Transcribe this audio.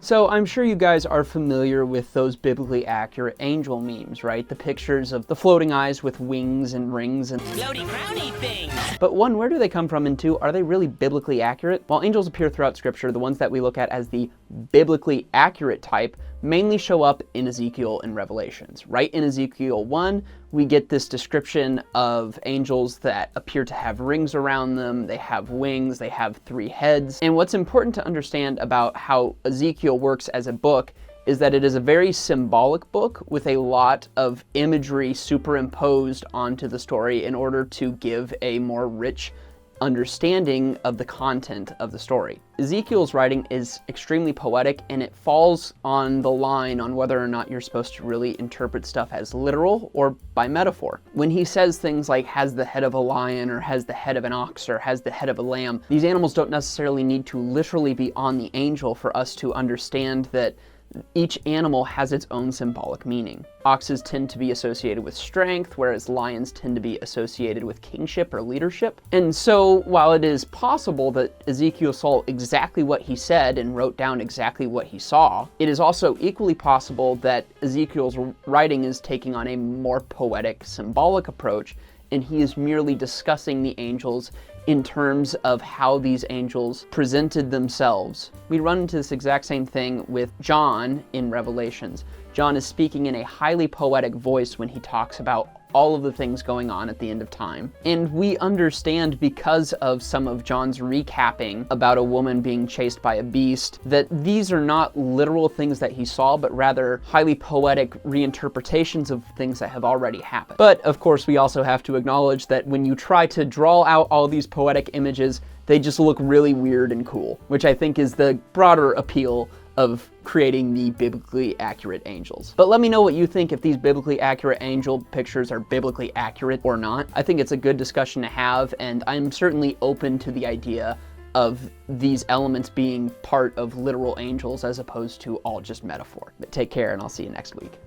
So I'm sure you guys are familiar with those biblically accurate angel memes, right? The pictures of the floating eyes with wings and rings and floaty crowny things. But one, where do they come from? And two, are they really biblically accurate? While angels appear throughout Scripture, the ones that we look at as the biblically accurate type mainly show up in Ezekiel and Revelations. Right in Ezekiel 1, we get this description of angels that appear to have rings around them, they have wings, they have 3 heads. And what's important to understand about how Ezekiel works as a book is that it is a very symbolic book with a lot of imagery superimposed onto the story in order to give a more rich understanding of the content of the story. Ezekiel's writing is extremely poetic, and it falls on the line on whether or not you're supposed to really interpret stuff as literal or by metaphor. When he says things like has the head of a lion or has the head of an ox or has the head of a lamb, these animals don't necessarily need to literally be on the angel for us to understand that each animal has its own symbolic meaning. Oxes tend to be associated with strength, whereas lions tend to be associated with kingship or leadership. And so, while it is possible that Ezekiel saw exactly what he said and wrote down exactly what he saw, it is also equally possible that Ezekiel's writing is taking on a more poetic, symbolic approach, and he is merely discussing the angels in terms of how these angels presented themselves. We run into this exact same thing with John in Revelations. John is speaking in a highly poetic voice when he talks about all of the things going on at the end of time. And we understand, because of some of John's recapping about a woman being chased by a beast, that these are not literal things that he saw, but rather highly poetic reinterpretations of things that have already happened. But of course, we also have to acknowledge that when you try to draw out all these poetic images, they just look really weird and cool, which I think is the broader appeal of creating the biblically accurate angels. But let me know what you think, if these biblically accurate angel pictures are biblically accurate or not. I think it's a good discussion to have, and I'm certainly open to the idea of these elements being part of literal angels as opposed to all just metaphor. But take care, and I'll see you next week.